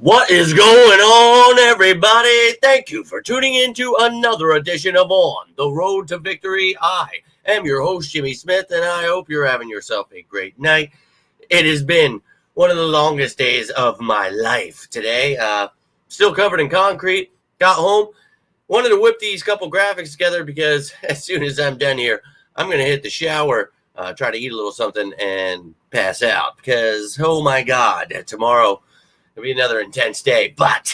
What is going on, everybody? Thank you for tuning in to another edition of On the Road to Victory. I am your host, Jimmy Smith, and I hope you're having yourself a great night. It has been one of the longest days of my life today. Still covered in concrete. Got home. Wanted to whip these couple graphics together because as soon as I'm done here, I'm going to hit the shower, try to eat a little something, and pass out. Because, oh my God, tomorrow it'll be another intense day, but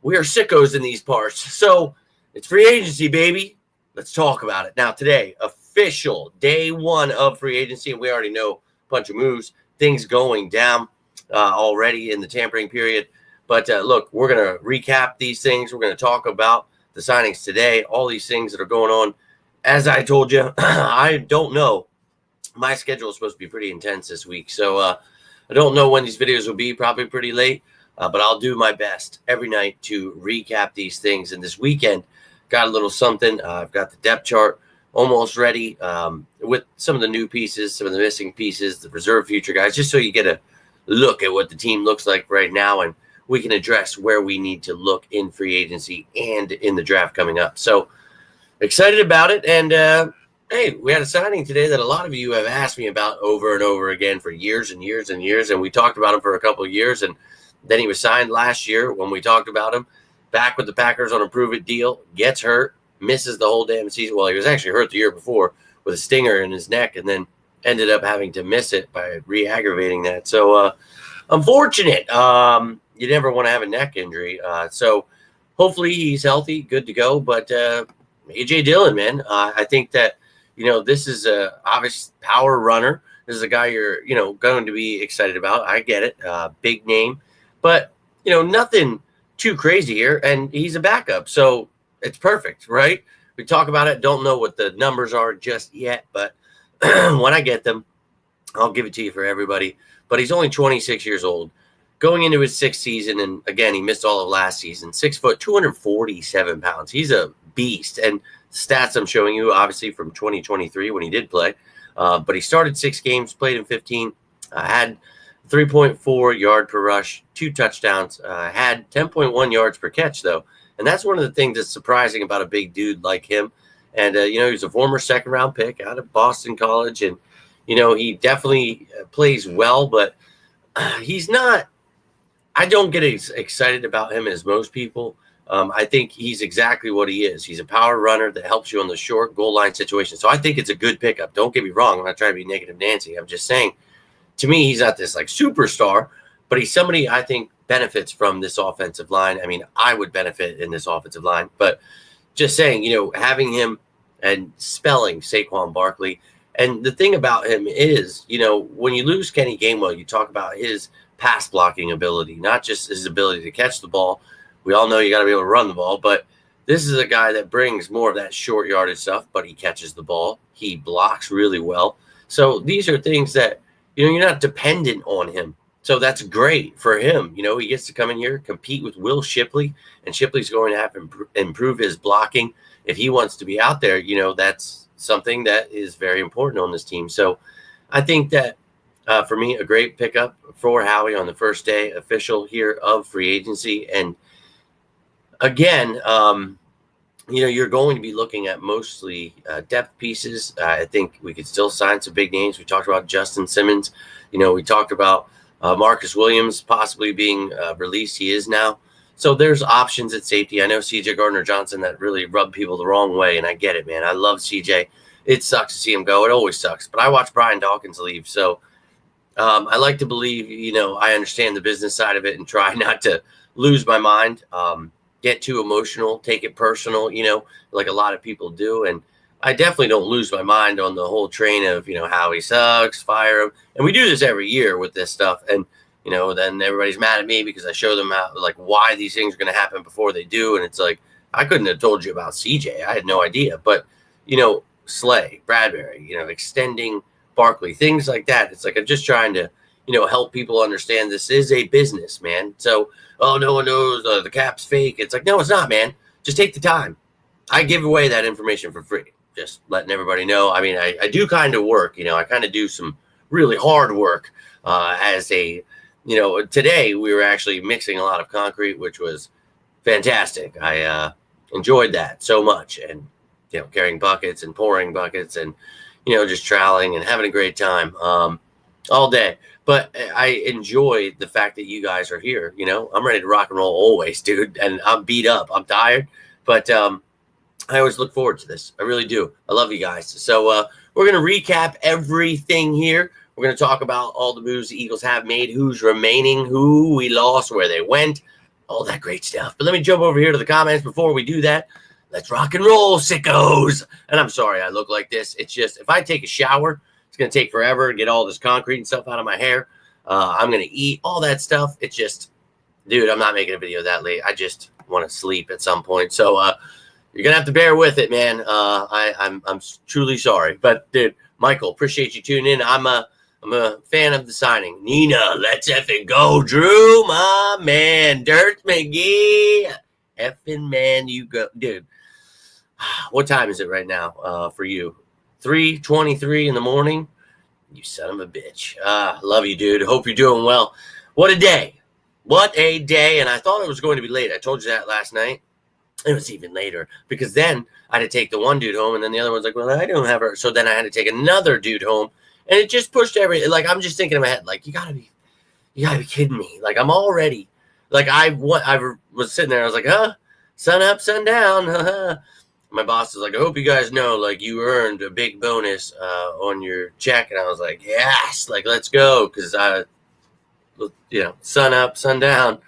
we are sickos in these parts. So it's free agency, baby. Let's talk about it. Now, today, official day one of free agency, and we already know a bunch of moves, things going down already in the tampering period. But look, we're going to recap these things. We're going to talk about the signings today, all these things that are going on. As I told you, I don't know. My schedule is supposed to be pretty intense this week, so I don't know when these videos will be, probably pretty late, but I'll do my best every night to recap these things. And this weekend, got a little something. I've got the depth chart almost ready with some of the new pieces, some of the missing pieces, the reserve future guys, just so you get a look at what the team looks like right now, and we can address where we need to look in free agency and in the draft coming up. So excited about it. And hey, we had a signing today that a lot of you have asked me about over and over again for years and years and years, and we talked about him for a couple of years, and then he was signed last year when we talked about him, back with the Packers on a prove-it deal, gets hurt, misses the whole damn season. Well, he was actually hurt the year before with a stinger in his neck, and then ended up having to miss it by re-aggravating that. So unfortunate. You never want to have a neck injury. So hopefully he's healthy, good to go, but A.J. Dillon, man, I think that this is a obvious power runner. This is a guy you're, going to be excited about. I get it. Big name, but nothing too crazy here. And he's a backup. So it's perfect, right? We talk about it. Don't know what the numbers are just yet, but when I get them, I'll give it to you for everybody. But he's only 26 years old, going into his sixth season. And again, he missed all of last season, 6 foot, 247 pounds. He's a beast. And stats I'm showing you, obviously, from 2023 when he did play. But he started 6 games, played in 15, had 3.4 yard per rush, 2 touchdowns, had 10.1 yards per catch, though. And that's one of the things that's surprising about a big dude like him. And, he's a former second-round pick out of Boston College. And, he definitely plays well, but he's not – I don't get as excited about him as most people. I think he's exactly what he is. He's a power runner that helps you on the short goal line situation. So I think it's a good pickup. Don't get me wrong. I'm not trying to be negative Nancy. I'm just saying, to me, he's not this superstar, but he's somebody I think benefits from this offensive line. I mean, I would benefit in this offensive line, but just saying, having him and spelling Saquon Barkley. And the thing about him is, when you lose Kenny Gainwell, you talk about his pass blocking ability, not just his ability to catch the ball. We all know you got to be able to run the ball, but this is a guy that brings more of that short yardage stuff, but he catches the ball. He blocks really well. So these are things that, you're not dependent on him. So that's great for him. He gets to come in here, compete with Will Shipley, and Shipley's going to have to improve his blocking. If he wants to be out there, that's something that is very important on this team. So I think that for me, a great pickup for Howie on the first day official here of free agency. And again, you're going to be looking at mostly depth pieces. I think we could still sign some big names. We talked about Justin Simmons. We talked about Marcus Williams possibly being released. He is now. So there's options at safety. I know C.J. Gardner-Johnson, that really rubbed people the wrong way, and I get it, man. I love C.J. It sucks to see him go. It always sucks. But I watched Brian Dawkins leave. So I like to believe, I understand the business side of it and try not to lose my mind. Get too emotional, take it personal, like a lot of people do. And I definitely don't lose my mind on the whole train of, how he sucks, fire him. And we do this every year with this stuff. And, then everybody's mad at me because I show them how, why these things are going to happen before they do. And it's like, I couldn't have told you about CJ. I had no idea. But, Slay, Bradbury, extending Barkley, things like that. It's like I'm just trying to, help people understand this is a business, man. So, oh, no one knows the cap's fake. It's like, no, it's not, man. Just take the time. I give away that information for free. Just letting everybody know. I mean, I do kind of work, I kind of do some really hard work as a, today we were actually mixing a lot of concrete, which was fantastic. I enjoyed that so much, and carrying buckets and pouring buckets, and just troweling and having a great time all day. But I enjoy the fact that you guys are here. I'm ready to rock and roll always, dude, and I'm beat up. I'm tired, but I always look forward to this. I really do. I love you guys. So we're going to recap everything here. We're going to talk about all the moves the Eagles have made, who's remaining, who we lost, where they went, all that great stuff. But let me jump over here to the comments before we do that. Let's rock and roll, sickos. And I'm sorry I look like this. It's just, if I take a shower, it's going to take forever to get all this concrete and stuff out of my hair. I'm going to eat all that stuff. It's just, dude, I'm not making a video that late. I just want to sleep at some point. So you're going to have to bear with it, man. I'm truly sorry. But, dude, Michael, appreciate you tuning in. I'm a fan of the signing. Nina, let's effing go. Drew, my man. Dirt McGee. Effing man, you go. Dude, what time is it right now for you? 3:23 in the morning? You son of a bitch. Love you, dude. Hope you're doing well. What a day. What a day. And I thought it was going to be late. I told you that last night. It was even later because then I had to take the one dude home, and then the other one's like, well, I don't have her. So then I had to take another dude home, and it just pushed everything. Like, I'm just thinking in my head, like, you gotta be kidding me. Like, I'm already, like, I was sitting there. I was like, sun up, sun down. My boss is like, I hope you guys know, like, you earned a big bonus on your check. And I was like, yes, like, let's go. Cause sun up, sun down.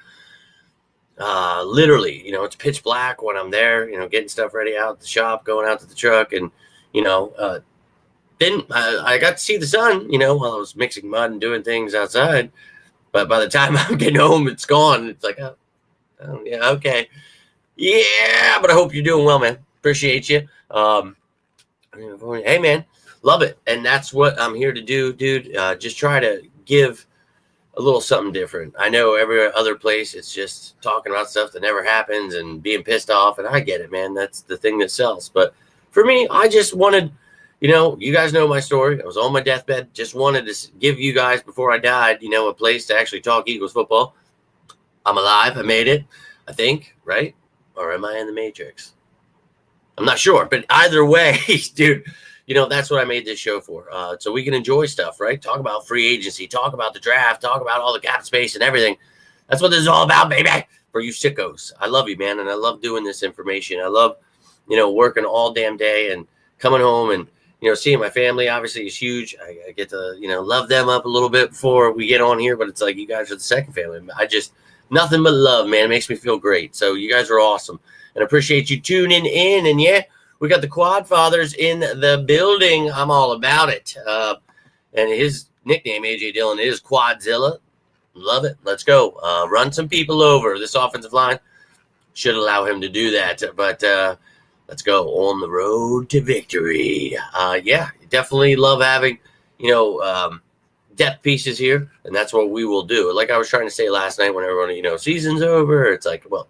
Literally, it's pitch black when I'm there, getting stuff ready out at the shop, going out to the truck. And, then I got to see the sun, while I was mixing mud and doing things outside. But by the time I'm getting home, it's gone. It's like, oh yeah, okay. Yeah, but I hope you're doing well, man. Appreciate you. Hey, man, love it. And that's what I'm here to do, dude. Just try to give a little something different. I know every other place it's just talking about stuff that never happens and being pissed off, and I get it, man. That's the thing that sells. But for me, I just wanted, you guys know my story. I was on my deathbed. Just wanted to give you guys, before I died, a place to actually talk Eagles football. I'm alive. I made it, I think, right? Or am I in the Matrix? I'm not sure. But either way, dude, that's what I made this show for. So we can enjoy stuff, right? Talk about free agency, talk about the draft, talk about all the cap space and everything. That's what this is all about, baby, for you sickos. I love you, man, and I love doing this information. I love, working all damn day and coming home and, seeing my family obviously is huge. I get to, love them up a little bit before we get on here, but it's like you guys are the second family. I just, nothing but love, man. It makes me feel great. So you guys are awesome, and I appreciate you tuning in. And yeah, we got the Quad Fathers in the building. I'm all about it. And his nickname, AJ Dillon, is Quadzilla. Love it. Let's go. Run some people over. This offensive line should allow him to do that. But let's go on the road to victory. Yeah, definitely love having, depth pieces here. And that's what we will do. Like I was trying to say last night when everyone, season's over. It's like, well,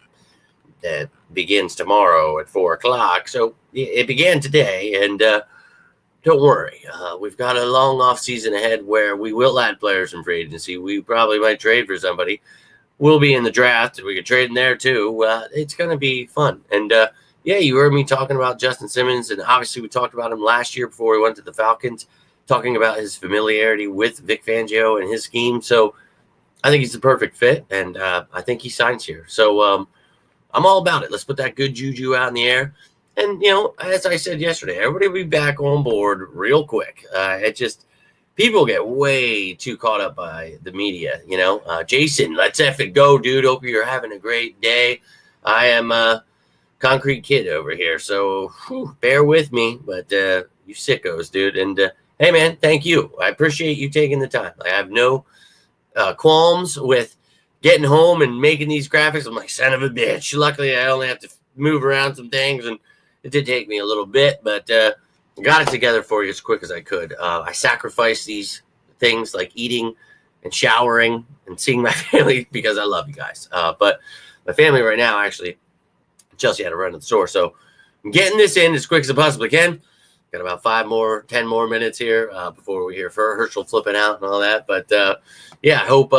it begins tomorrow at 4:00. So it began today, and don't worry. We've got a long off season ahead where we will add players in free agency. We probably might trade for somebody. We'll be in the draft. We could trade in there too. It's going to be fun. And yeah, you heard me talking about Justin Simmons, and obviously we talked about him last year before we went to the Falcons, talking about his familiarity with Vic Fangio and his scheme. So I think he's the perfect fit, and I think he signs here. So I'm all about it. Let's put that good juju out in the air. And, as I said yesterday, everybody will be back on board real quick. It just, people get way too caught up by the media, Jason, let's effing go, dude. Hope you're having a great day. I am a concrete kid over here, so bear with me. But you sickos, dude. And, hey, man, thank you. I appreciate you taking the time. I have no qualms with getting home and making these graphics. I'm like, son of a bitch. Luckily, I only have to move around some things, and it did take me a little bit, but I got it together for you as quick as I could. I sacrificed these things like eating and showering and seeing my family because I love you guys. But my family right now, actually, Chelsea had to run to the store. So I'm getting this in as quick as I possibly can. Got about 10 more minutes here before we hear Herschel flipping out and all that. But yeah, I hope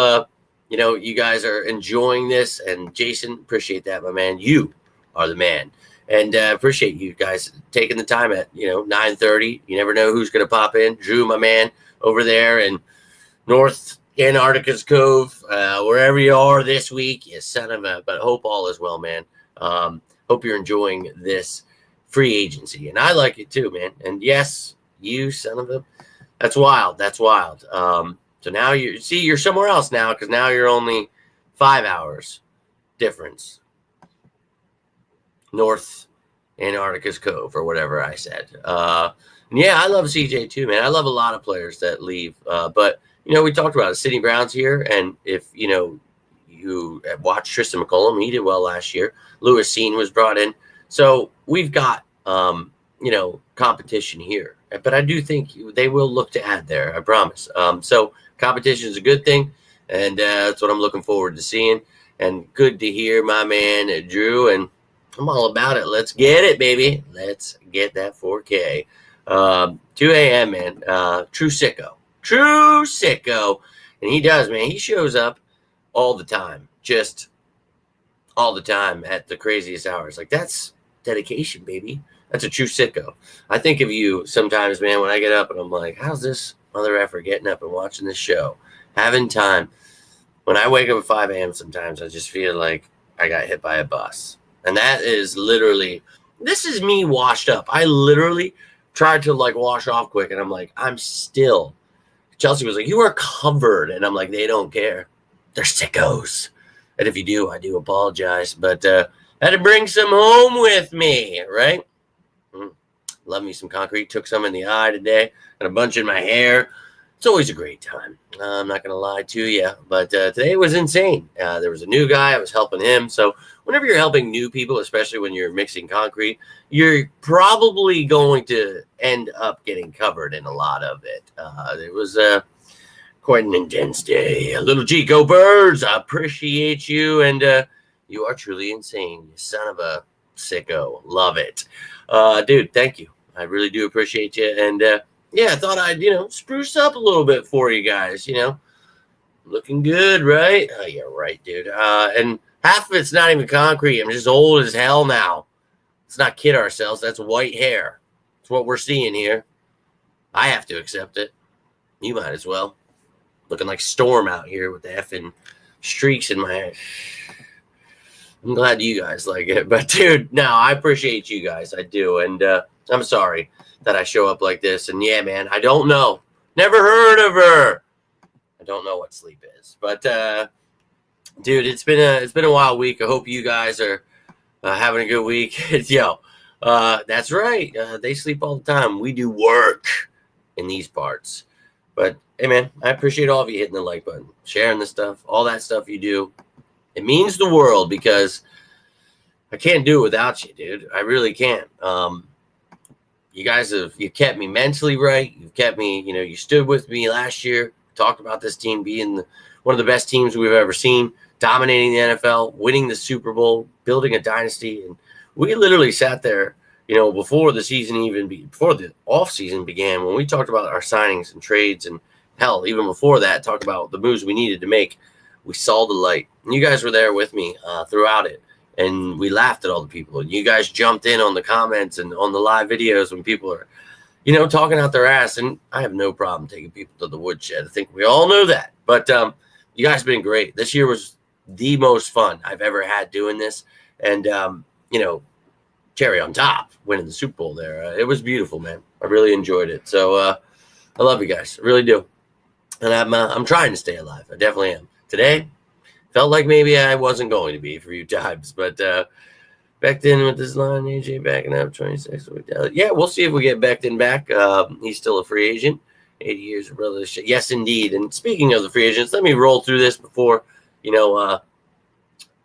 you guys are enjoying this. And Jason, appreciate that, my man. You are the man. And appreciate you guys taking the time at, 9:30. You never know who's going to pop in. Drew, my man, over there in North Antarctica's Cove, wherever you are this week, you son of a, but hope all is well, man. Hope you're enjoying this free agency. And I like it too, man. And yes, you son of a, that's wild. That's wild. So now you're somewhere else now, because now you're only 5 hours difference. North Antarctica's Cove or whatever I said. Yeah, I love CJ too, man. I love a lot of players that leave. But, we talked about it. Sidney Brown's here. And if, you watch Tristan McCollum, he did well last year. Lewis Seen was brought in. So we've got, competition here. But I do think they will look to add there. I promise. So competition is a good thing. And that's what I'm looking forward to seeing. And good to hear my man, Drew. And I'm all about it. Let's get it, baby. Let's get that 4K. 2 a.m., man. True sicko. True sicko. And he does, man. He shows up all the time. Just all the time at the craziest hours. Like, that's dedication, baby. That's a true sicko. I think of you sometimes, man, when I get up and I'm like, how's this mother effer getting up and watching this show? Having time. When I wake up at 5 a.m. sometimes, I just feel like I got hit by a bus. And that is literally, this is me washed up. I literally tried to wash off quick. And I'm like, I'm still. Chelsea was like, you are covered. And I'm like, they don't care. They're sickos. And if you do, I do apologize. But I had to bring some home with me, right? Love me some concrete. Took some in the eye today. Got a bunch in my hair. It's always a great time. I'm not going to lie to you. But today was insane. There was a new guy. I was helping him. So whenever you're helping new people, especially when you're mixing concrete, you're probably going to end up getting covered in a lot of it. It was quite an intense day. Little Chico Birds, I appreciate you. And you are truly insane. You son of a sicko. Love it. Dude, thank you. I really do appreciate you. And I thought I'd, spruce up a little bit for you guys, Looking good, right? Oh, yeah, right, dude. And half of it's not even concrete. I'm just old as hell now. Let's not kid ourselves. That's white hair. That's what we're seeing here. I have to accept it. You might as well. Looking like Storm out here with the effing streaks in my hair. I'm glad you guys like it. But, dude, no, I appreciate you guys. I do. And I'm sorry that I show up like this. And, yeah, man, I don't know. Never heard of her. I don't know what sleep is. But, dude, it's been a wild week. I hope you guys are having a good week. Yo, that's right. They sleep all the time. We do work in these parts. But, hey, man, I appreciate all of you hitting the like button, sharing the stuff, all that stuff you do. It means the world, because I can't do it without you, dude. I really can't. You guys you kept me mentally right. You've kept me, you stood with me last year. Talked about this team being one of the best teams we've ever seen, dominating the NFL, winning the Super Bowl, building a dynasty. And we literally sat there, before the season before the off season began, when we talked about our signings and trades, and hell, even before that, talked about the moves we needed to make. We saw the light. And you guys were there with me throughout it. And we laughed at all the people. And you guys jumped in on the comments and on the live videos when people are, talking out their ass. And I have no problem taking people to the woodshed. I think we all know that. But you guys have been great. This year was the most fun I've ever had doing this. And, cherry on top, winning the Super Bowl there. It was beautiful, man. I really enjoyed it. So I love you guys. I really do. And I'm trying to stay alive. I definitely am. Today, felt like maybe I wasn't going to be a few times, but Becton with this line, AJ backing up 26. Yeah, we'll see if we get Becton back. He's still a free agent, 80 years of brother's shit. Yes, indeed. And speaking of the free agents, let me roll through this before the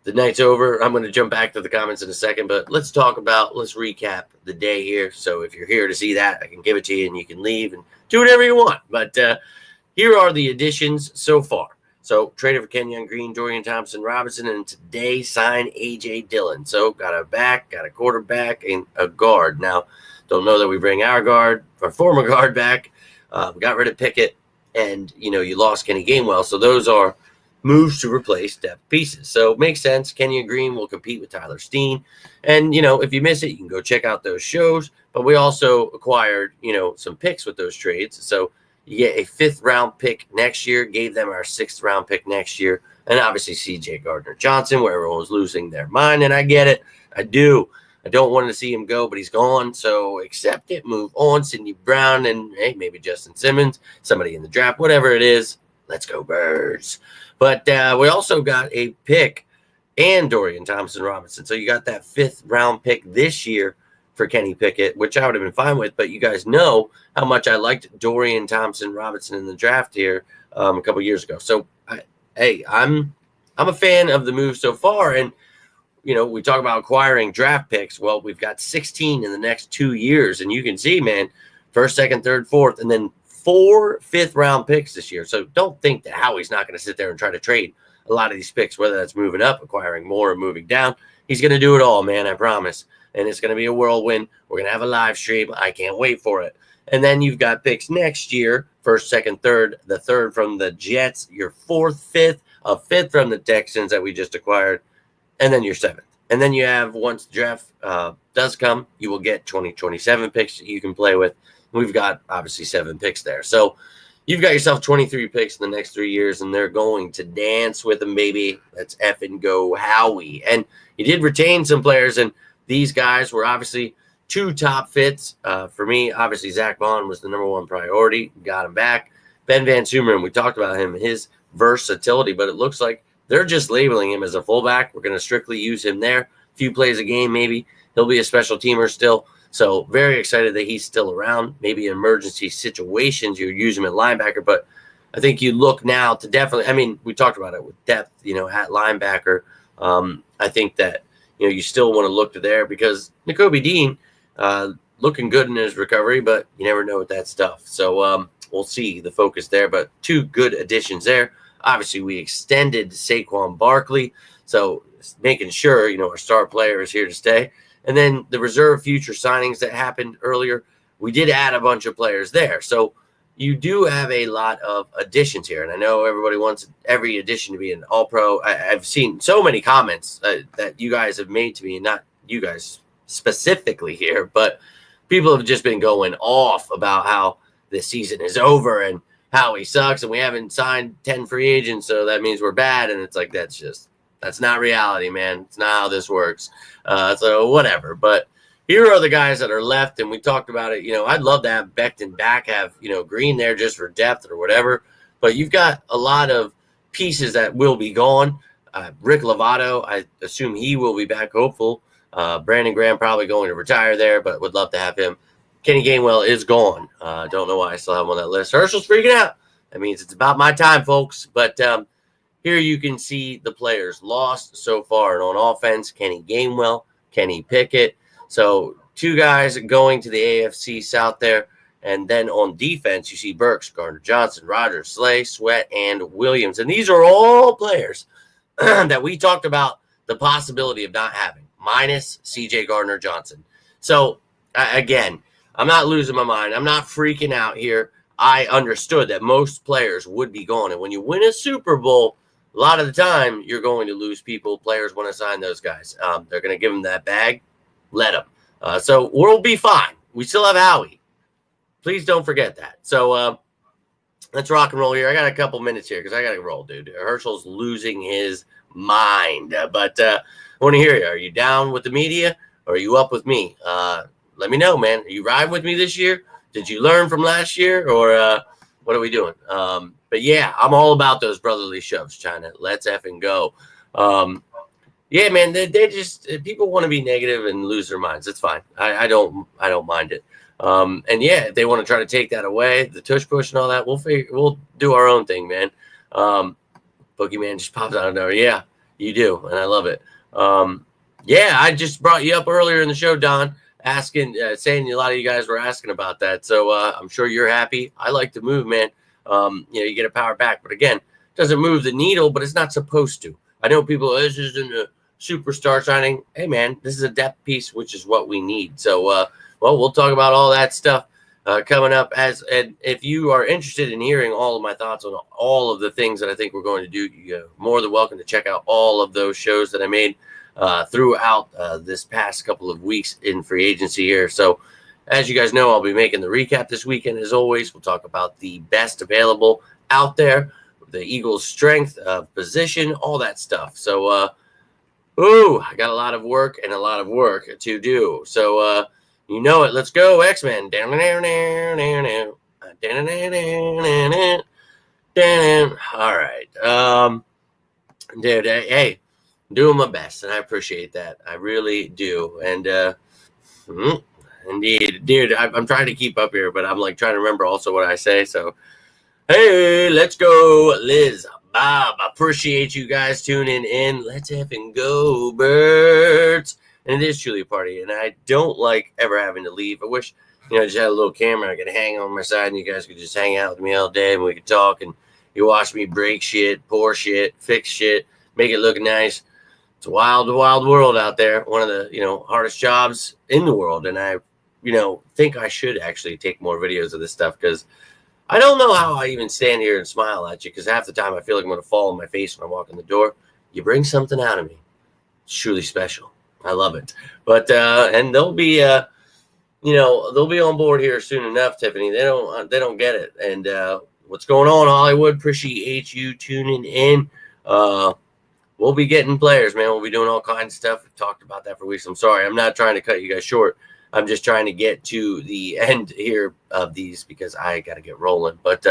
night's over. I'm going to jump back to the comments in a second, but let's recap the day here. So if you're here to see that, I can give it to you, and you can leave and do whatever you want. But here are the additions so far. So traded for Kenyon Green, Dorian Thompson-Robinson, and today signed A.J. Dillon. So got a back, got a quarterback, and a guard. Now, don't know that we bring our former guard back. We got rid of Pickett, and, you lost Kenny Gainwell. So those are moves to replace depth pieces. So it makes sense. Kenyon Green will compete with Tyler Steen. And, if you miss it, you can go check out those shows. But we also acquired, some picks with those trades. So you get a 5th round pick next year, gave them our 6th round pick next year. And obviously CJ Gardner-Johnson, where everyone was losing their mind. And I get it. I do. I don't want to see him go, but he's gone. So accept it, move on. Sidney Brown and, hey, maybe Justin Simmons, somebody in the draft, whatever it is. Let's go Birds. But we also got a pick and Dorian Thompson-Robinson. So you got that 5th round pick this year for Kenny Pickett, which I would have been fine with. But you guys know how much I liked Dorian Thompson-Robinson in the draft here a couple years ago. So, I'm a fan of the move so far. And, we talk about acquiring draft picks. Well, we've got 16 in the next 2 years. And you can see, man, 1st, 2nd, 3rd, 4th, and then 4 5th-round picks this year. So don't think that Howie's not going to sit there and try to trade a lot of these picks, whether that's moving up, acquiring more, or moving down. He's going to do it all, man, I promise. And it's going to be a whirlwind. We're going to have a live stream. I can't wait for it. And then you've got picks next year, 1st, 2nd, 3rd, the 3rd from the Jets, your 4th, 5th, a 5th from the Texans that we just acquired, and then your 7th. And then you have, once the draft does come, you will get 2027 picks that you can play with. We've got, obviously, 7 picks there. So you've got yourself 23 picks in the next 3 years, and they're going to dance with them, baby. Let's effing go Howie. And you did retain some players, and these guys were obviously 2 top fits. For me, obviously, Zach Bond was the number 1 priority. Got him back. Ben Van Sumeren, we talked about him, his versatility, but it looks like they're just labeling him as a fullback. We're going to strictly use him there. A few plays a game, maybe. He'll be a special teamer still. So very excited that he's still around. Maybe in emergency situations, you use him at linebacker. But I think you look now to definitely, we talked about it with depth, at linebacker. I think that, you still want to look to there because Nakobe Dean looking good in his recovery, but you never know with that stuff. So we'll see the focus there. But 2 good additions there. Obviously, we extended Saquon Barkley. So making sure, our star player is here to stay. And then the reserve future signings that happened earlier, we did add a bunch of players there. So you do have a lot of additions here. And I know everybody wants every addition to be an all-pro. I've seen so many comments that you guys have made to me, and not you guys specifically here, but people have just been going off about how this season is over and how he sucks and we haven't signed 10 free agents, so that means we're bad. And it's like, that's not reality, man. It's not how this works. So whatever. But here are the guys that are left, and we talked about it. I'd love to have Becton back, have, Green there just for depth or whatever. But you've got a lot of pieces that will be gone. Rick Lovato, I assume he will be back, hopeful. Brandon Graham probably going to retire there, but would love to have him. Kenny Gainwell is gone. Don't know why I still have him on that list. Herschel's freaking out. That means it's about my time, folks. But here you can see the players lost so far. And on offense, Kenny Gainwell, Kenny Pickett. So 2 guys going to the AFC South there. And then on defense, you see Burks, Gardner-Johnson, Rogers, Slay, Sweat, and Williams. And these are all players that we talked about the possibility of not having, minus CJ Gardner-Johnson. So, again, I'm not losing my mind. I'm not freaking out here. I understood that most players would be gone. And when you win a Super Bowl, a lot of the time you're going to lose people. Players want to sign those guys. They're going to give them that bag. Let them. So we'll be fine. We still have Howie. Please don't forget that. So let's rock and roll here. I got a couple minutes here because I got to roll, dude. Herschel's losing his mind. But I want to hear you. Are you down with the media or are you up with me? Let me know, man. Are you riding with me this year? Did you learn from last year, or what are we doing? But yeah, I'm all about those brotherly shoves, China. Let's effing go. Yeah, man. They just, people want to be negative and lose their minds. It's fine. I don't mind it. And yeah, if they want to try to take that away, the tush push and all that, we'll do our own thing, man. Boogeyman just popped out of nowhere. Yeah, you do, and I love it. Yeah, I just brought you up earlier in the show, Don. Saying a lot of you guys were asking about that. So I'm sure you're happy. I like to move, man. You get a power back, but again, it doesn't move the needle, but it's not supposed to. I know people, this isn't a superstar signing. Hey, man, this is a depth piece, which is what we need. So, we'll talk about all that stuff coming up. And if you are interested in hearing all of my thoughts on all of the things that I think we're going to do, you're more than welcome to check out all of those shows that I made throughout this past couple of weeks in free agency here. So as you guys know, I'll be making the recap this weekend. As always, we'll talk about the best available out there, the Eagles' strength of position, all that stuff. So, I got a lot of work to do. So, you know it. Let's go, X-Men. All right. Dude, hey, doing my best, and I appreciate that. I really do. And, indeed, dude, I'm trying to keep up here, but I'm like trying to remember also what I say. So, hey, let's go, Liz, Bob. Appreciate you guys tuning in. Let's effing go, birds. And it is truly a party, and I don't like ever having to leave. I wish, I just had a little camera I could hang on my side, and you guys could just hang out with me all day, and we could talk, and you watch me break shit, pour shit, fix shit, make it look nice. It's a wild, wild world out there. One of the, hardest jobs in the world, and I think I should actually take more videos of this stuff, because I don't know how I even stand here and smile at you, because half the time I feel like I'm going to fall on my face when I walk in the door. You bring something out of me. It's truly special. I love it. But and they'll be they'll be on board here soon enough, Tiffany. They don't get it. And what's going on, Hollywood? Appreciate you tuning in. We'll be getting players, man. We'll be doing all kinds of stuff. We've talked about that for weeks. I'm sorry. I'm not trying to cut you guys short. I'm just trying to get to the end here of these because I got to get rolling. But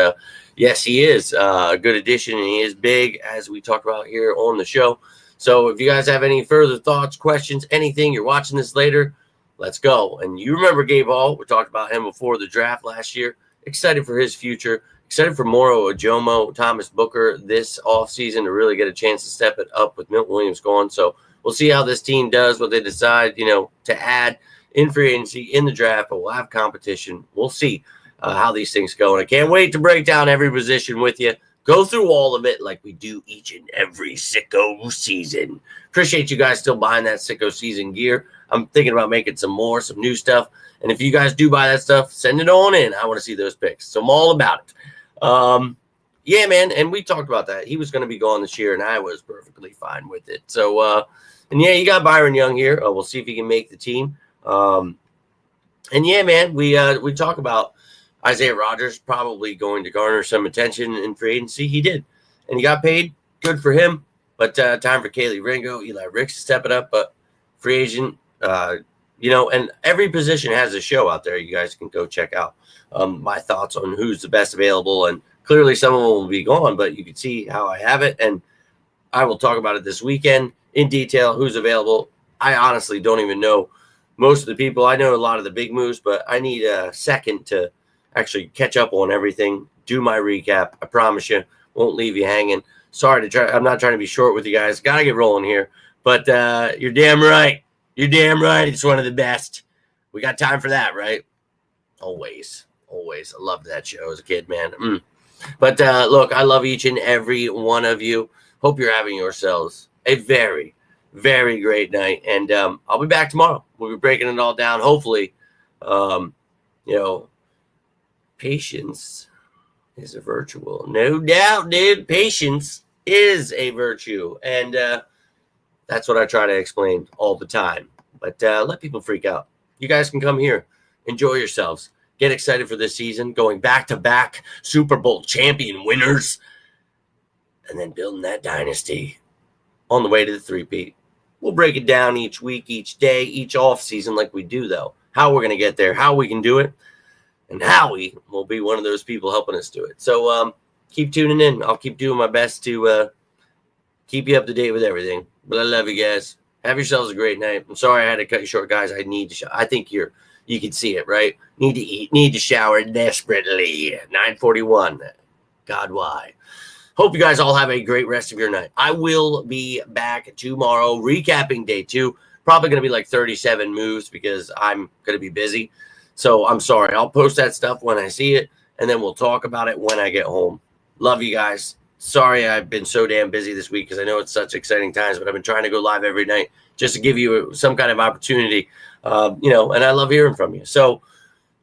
yes, he is a good addition, and he is big, as we talked about here on the show. So if you guys have any further thoughts, questions, anything, you're watching this later, let's go. And you remember Gabe Hall. We talked about him before the draft last year. Excited for his future. Excited for Moro Ojomo, Thomas Booker this offseason to really get a chance to step it up with Milton Williams gone. So we'll see how this team does, what they decide, to add in free agency, in the draft, but we'll have competition. We'll see how these things go. And I can't wait to break down every position with you. Go through all of it like we do each and every Sicko season. Appreciate you guys still buying that Sicko season gear. I'm thinking about making some new stuff. And if you guys do buy that stuff, send it on in. I want to see those pics. So I'm all about it. Yeah, man. And we talked about that. He was going to be gone this year, and I was perfectly fine with it. So, and yeah, you got Byron Young here. We'll see if he can make the team. And yeah, man, we talk about Isaiah Rodgers probably going to garner some attention in free agency. He did, and he got paid. Good for him. But time for Kaylee Ringo, Eli Ricks to step it up. But free agent, and every position has a show out there. You guys can go check out my thoughts on who's the best available. And clearly some of them will be gone, but you can see how I have it. And I will talk about it this weekend in detail, who's available. I honestly don't even know most of the people. I know a lot of the big moves, but I need a second to actually catch up on everything, do my recap. I promise you, won't leave you hanging. Sorry I'm not trying to be short with you guys. Got to get rolling here. But you're damn right. You're damn right. It's one of the best. We got time for that, right? Always. Always. I loved that show as a kid, man. But look, I love each and every one of you. Hope you're having yourselves a very, very great night. And I'll be back tomorrow. We'll be breaking it all down. Hopefully, patience is a virtue. No doubt, dude. Patience is a virtue. And that's what I try to explain all the time. But let people freak out. You guys can come here. Enjoy yourselves. Get excited for this season. Going back-to-back Super Bowl champion winners. And then building that dynasty on the way to the three-peat. We'll break it down each week, each day, each off season like we do, though. How we're going to get there, how we can do it. And Howie will be one of those people helping us do it. So keep tuning in. I'll keep doing my best to keep you up to date with everything. But I love you guys. Have yourselves a great night. I'm sorry I had to cut you short, guys. I need to I think you can see it, right? Need to eat. Need to shower desperately. 9:41. God, why? Hope you guys all have a great rest of your night. I will be back tomorrow recapping day 2. Probably going to be like 37 moves because I'm going to be busy. So I'm sorry. I'll post that stuff when I see it, and then we'll talk about it when I get home. Love you guys. Sorry I've been so damn busy this week because I know it's such exciting times, but I've been trying to go live every night just to give you some kind of opportunity, and I love hearing from you. So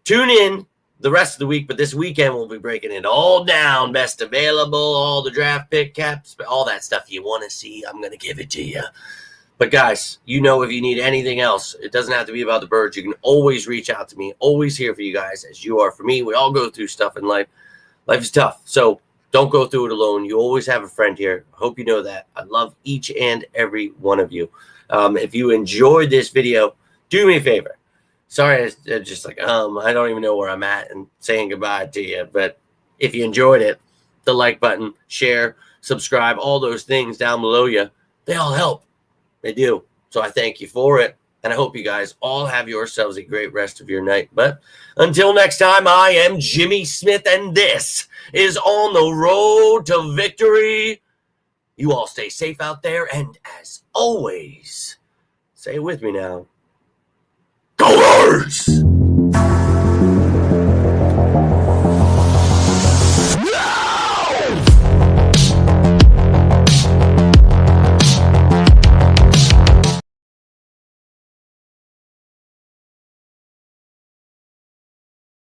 tune in, the rest of the week, but this weekend we'll be breaking it all down. Best available, all the draft pick caps, all that stuff you want to see, I'm going to give it to you. But guys, if you need anything else, it doesn't have to be about the birds. You can always reach out to me. Always here for you guys, as you are for me. We all go through stuff in life. Life is tough, so don't go through it alone. You always have a friend here. I hope you know that. I love each and every one of you. If you enjoyed this video, do me a favor. Sorry, it's just like, I don't even know where I'm at and saying goodbye to you. But if you enjoyed it, the like button, share, subscribe, all those things down below you, they all help. They do. So I thank you for it. And I hope you guys all have yourselves a great rest of your night. But until next time, I am Jimmy Smith, and this is On the Road to Victory. You all stay safe out there. And as always, say it with me now. Go Birds!